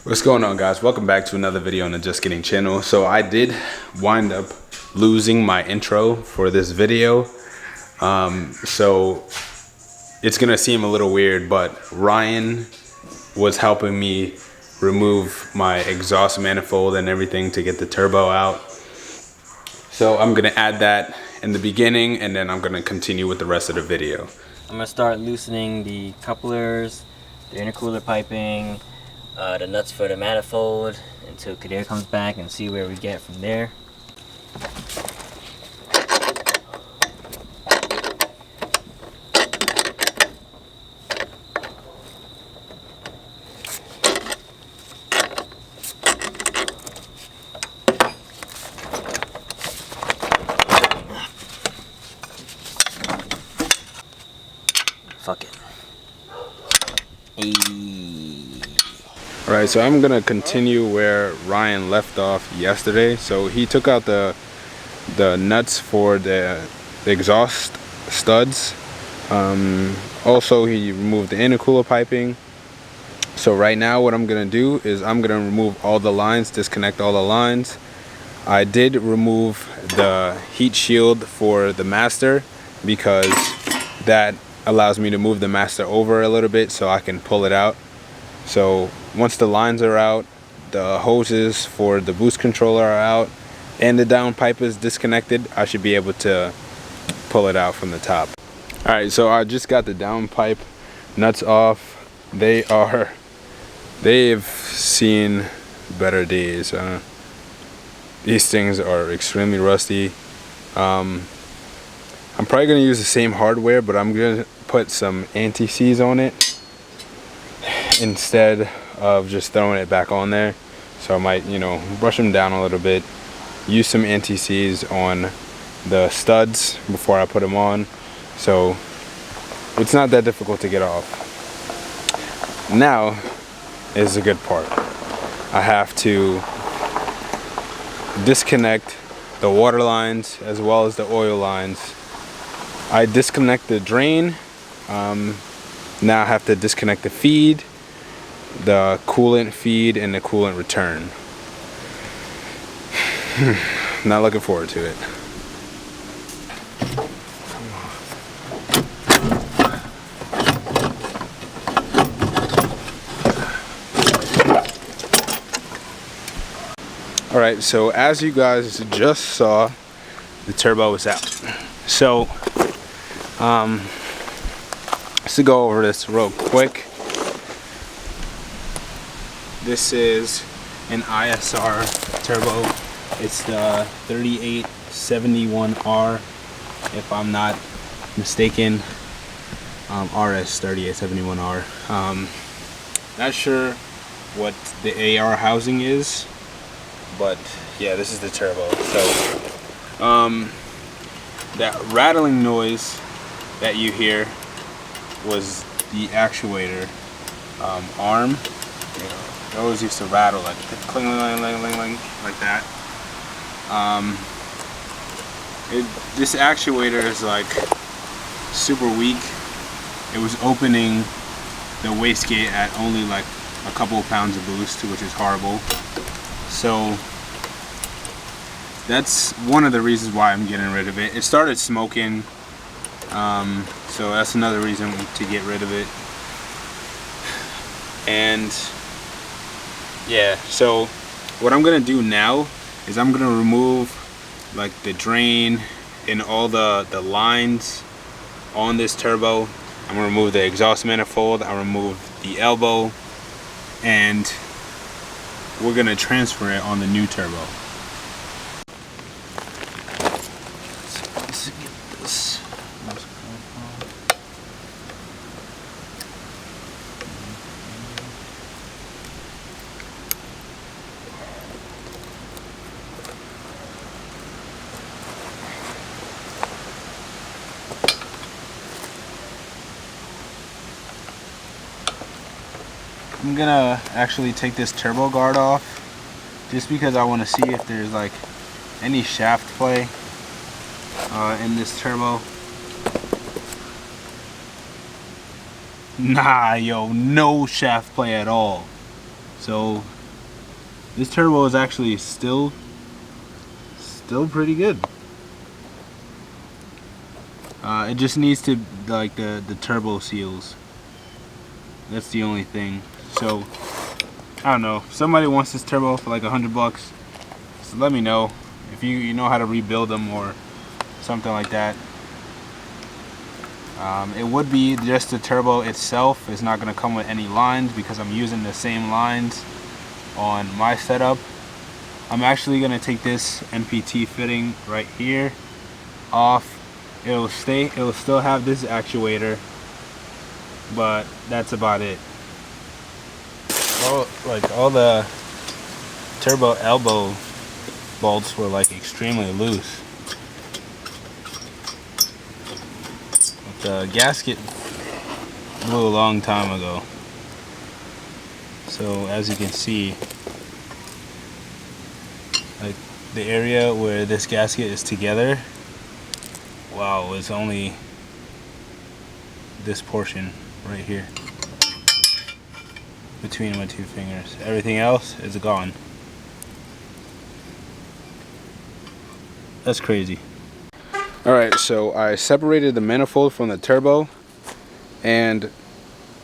What's going on, guys? Welcome back to another video on the Just Getting channel. So I did wind up losing my intro for this video, so it's gonna seem a little weird, but Ryan was helping me remove my exhaust manifold and everything to get the turbo out. So I'm gonna add that in the beginning, and then I'm gonna continue with the rest of the video. I'm gonna start loosening the couplers, the intercooler piping, the nuts for the manifold until Kadir comes back, and see where we get from there. Fuck it. Alright, so I'm gonna continue where Ryan left off yesterday. So he took out the nuts for the exhaust studs. Also, he removed the intercooler piping. So right now what I'm gonna do is I'm gonna remove all the lines, disconnect all the lines. I did remove the heat shield for the master because that allows me to move the master over a little bit so I can pull it out. So once the lines are out, the hoses for the boost controller are out, and the down pipe is disconnected, I should be able to pull it out from the top. Alright, so I just got the down pipe nuts off. They've seen better days. These things are extremely rusty. I'm probably going to use the same hardware, but I'm going to put some anti-seize on it instead of just throwing it back on there. So I might, brush them down a little bit, use some anti-seize on the studs before I put them on, so it's not that difficult to get off. Now is the good part. I have to disconnect the water lines as well as the oil lines. I disconnect the drain. Now I have to disconnect the feed, the coolant feed, and the coolant return. Not looking forward to it. Alright, so as you guys just saw, the turbo is out. So just to go over this real quick, this is an ISR turbo. It's the 3871R, if I'm not mistaken. RS 3871R. Not sure what the AR housing is, but yeah, this is the turbo. So that rattling noise that you hear was the actuator arm. It always used to rattle like cling, ling, ling, ling, ling, like that. This actuator is like super weak. It was opening the wastegate at only like a couple of pounds of boost, which is horrible. So that's one of the reasons why I'm getting rid of it. It started smoking, so that's another reason to get rid of it. And yeah, so what I'm gonna do now is I'm gonna remove like the drain and all the lines on this turbo. I'm gonna remove the exhaust manifold, I'll remove the elbow, and we're gonna transfer it on the new turbo. Let's get this. I'm gonna actually take this turbo guard off just because I want to see if there's like any shaft play in this turbo. Nah, yo, no shaft play at all. So this turbo is actually still pretty good. It just needs to, like, the turbo seals. That's the only thing. So I don't know, if somebody wants this turbo for like $100, so let me know if you know how to rebuild them or something like that. It would be just the turbo itself. It's not going to come with any lines because I'm using the same lines on my setup. I'm actually going to take this NPT fitting right here off. It'll still have this actuator, but that's about it. All the turbo elbow bolts were like extremely loose. The gasket blew a long time ago, so as you can see, like the area where this gasket is together, wow, it's only this portion right here between my two fingers. Everything else is gone. That's crazy. Alright, so I separated the manifold from the turbo, and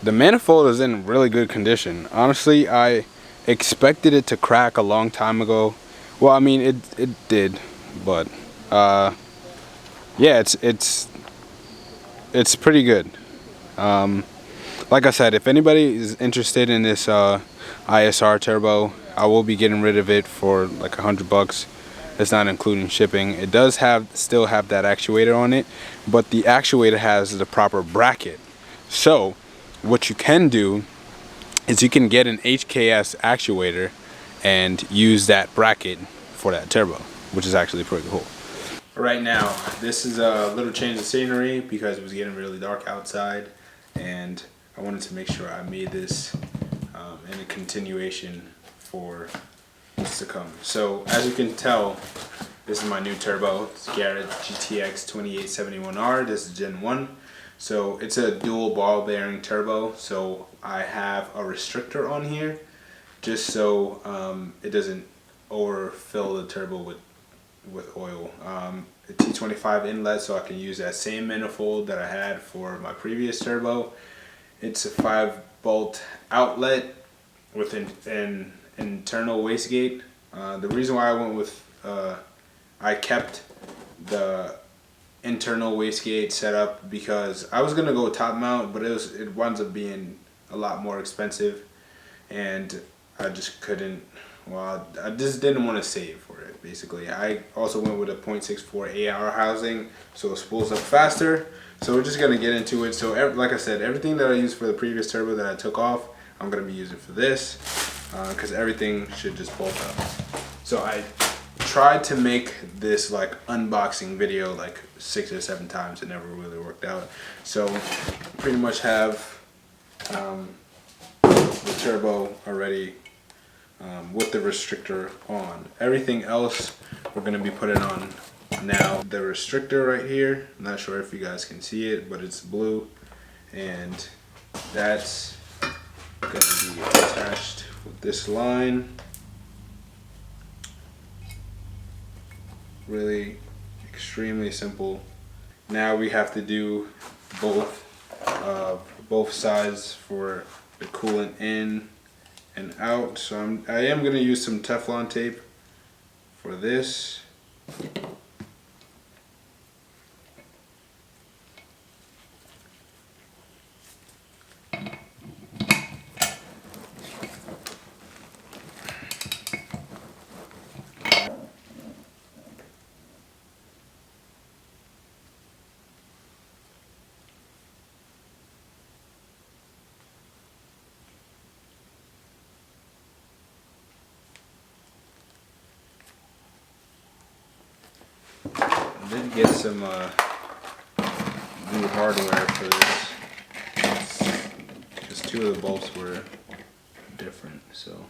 the manifold is in really good condition. Honestly, I expected it to crack a long time ago. Well, I mean, it did, but yeah, it's pretty good. Like I said, if anybody is interested in this ISR turbo, I will be getting rid of it for like $100. It's not including shipping. It does still have that actuator on it, but the actuator has the proper bracket. So what you can do is you can get an HKS actuator and use that bracket for that turbo, which is actually pretty cool. Right now, this is a little change of scenery because it was getting really dark outside, and I wanted to make sure I made this in a continuation for what's to come. So as you can tell, this is my new turbo. It's Garrett GTX2871R. This is Gen 1. So it's a dual ball bearing turbo. So I have a restrictor on here just so it doesn't overfill the turbo with oil. A T25 inlet, so I can use that same manifold that I had for my previous turbo. It's a 5-bolt outlet with an internal wastegate. The reason why I went with I kept the internal wastegate set up because I was gonna go top mount, but it winds up being a lot more expensive, and I just couldn't. Well, I just didn't want to save for it. Basically, I also went with a 0.64 AR housing, so it spools up faster. So we're just gonna get into it. So like I said, everything that I used for the previous turbo that I took off, I'm gonna be using for this because everything should just bolt up. So I tried to make this like unboxing video like 6 or 7 times. It never really worked out. So pretty much have the turbo already with the restrictor on. Everything else we're going to be putting on now. The restrictor right here, I'm not sure if you guys can see it, but it's blue, and that's going to be attached with this line. Really extremely simple. Now we have to do both sides for the coolant in and out. So I am going to use some Teflon tape for this. I did get some new hardware for this. Just 2 of the bolts were different, so.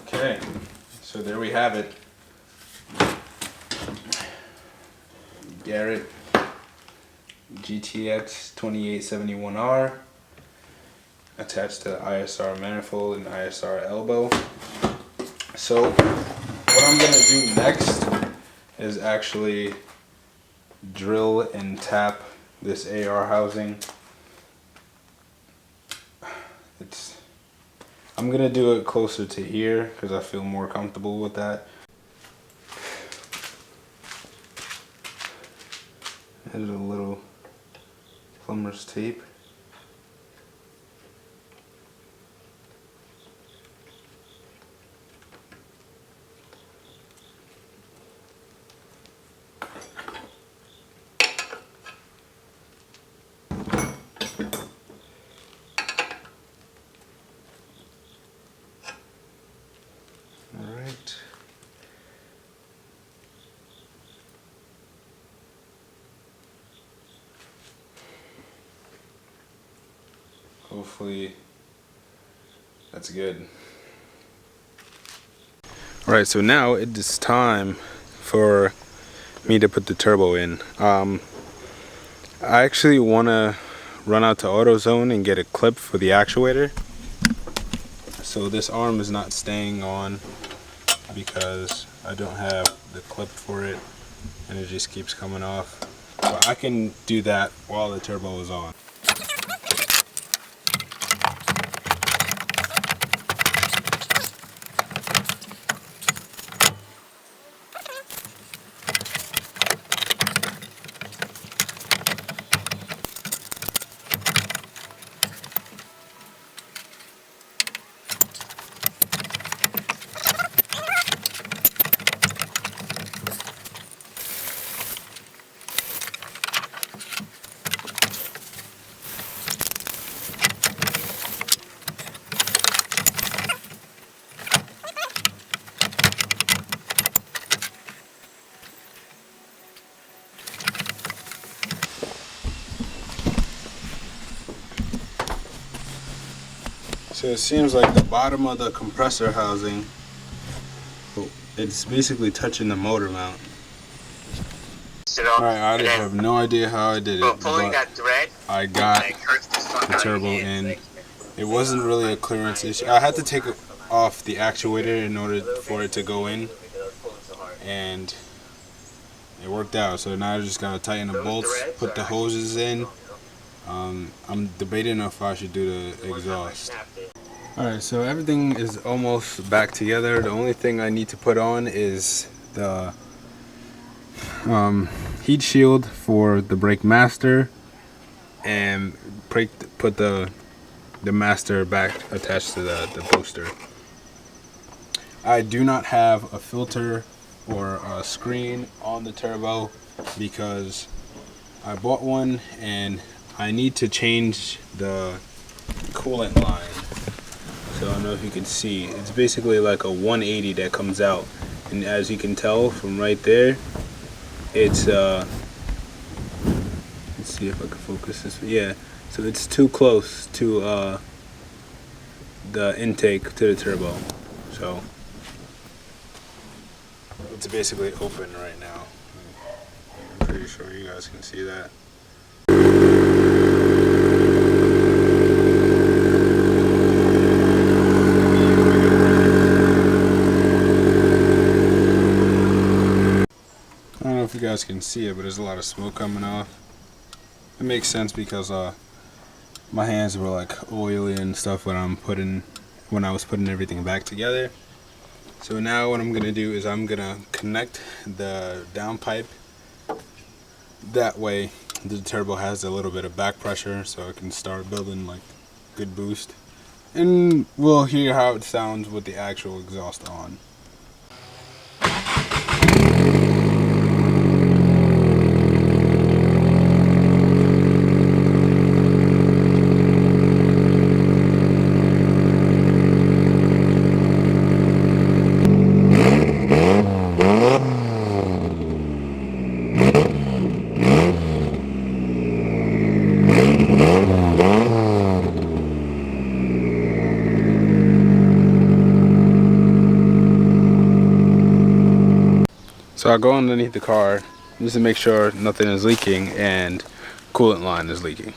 Okay, so there we have it. Garrett GTX2871R attached to the ISR manifold and ISR elbow. So what I'm gonna do next is actually drill and tap this AR housing. I'm gonna do it closer to here because I feel more comfortable with that. There's a little plumber's tape. Alright. Hopefully that's good. Alright, so now it is time for me to put the turbo in. I actually want to run out to AutoZone and get a clip for the actuator. So this arm is not staying on because I don't have the clip for it and it just keeps coming off. But I can do that while the turbo is on. So it seems like the bottom of the compressor housing, it's basically touching the motor mount. Alright, I just have no idea how I did it, but I got the turbo in. It wasn't really a clearance issue. I had to take off the actuator in order for it to go in, and it worked out. So now I just gotta tighten the bolts, put the hoses in. I'm debating if I should do the exhaust. Alright, so everything is almost back together. The only thing I need to put on is the heat shield for the brake master, and put the master back attached to the booster. I do not have a filter or a screen on the turbo because I bought one and I need to change the coolant line. So I don't know if you can see, it's basically like a 180 that comes out, and as you can tell from right there, it's let's see if I can focus this. Yeah, so it's too close to the intake to the turbo, so it's basically open right now. I'm pretty sure you guys can see that. I don't know if you guys can see it, but there's a lot of smoke coming off. It makes sense because my hands were like oily and stuff when I was putting everything back together. So now what I'm gonna do is I'm gonna connect the downpipe. That way the turbo has a little bit of back pressure, so it can start building like good boost. And we'll hear how it sounds with the actual exhaust on. So I go underneath the car just to make sure nothing is leaking and coolant line is leaking.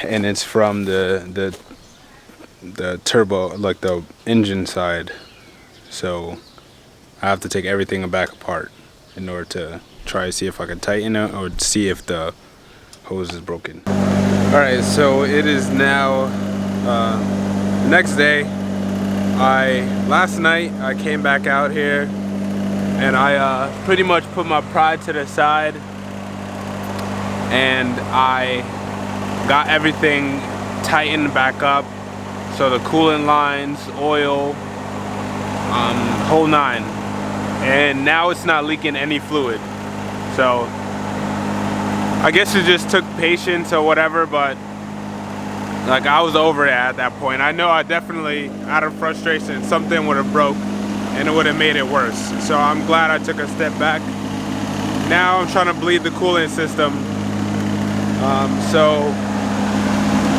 And it's from the turbo, like the engine side. So I have to take everything back apart in order to try to see if I can tighten it or see if the hose is broken. Alright, so it is now next day. Last night I came back out here and I pretty much put my pride to the side and I got everything tightened back up. So the coolant lines, oil, whole nine. And now it's not leaking any fluid. So I guess it just took patience or whatever, but like I was over it at that point. I know I definitely, out of frustration, something would have broke and it would have made it worse. So I'm glad I took a step back. Now I'm trying to bleed the coolant system so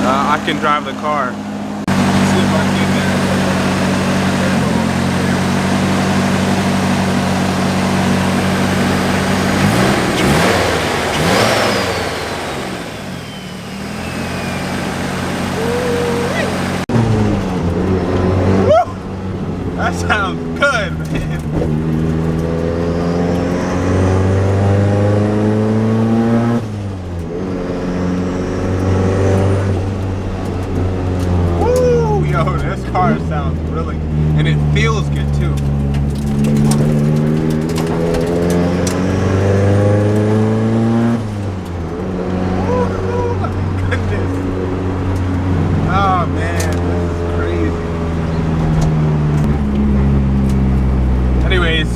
I can drive the car. See if I can get that. That sounds good, man. Woo! Yo, this car sounds really, and it feels good too. Ooh, my goodness. Oh man, this is crazy. Anyways,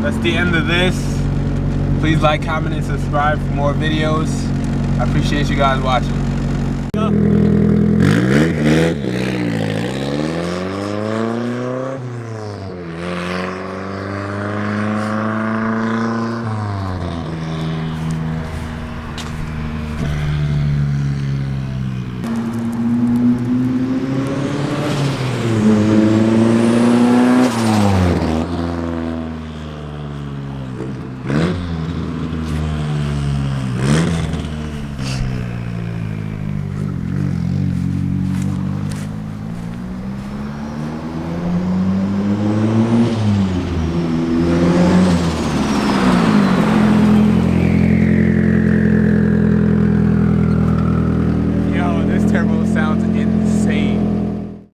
that's the end of this. Please like, comment, and subscribe for more videos. I appreciate you guys watching.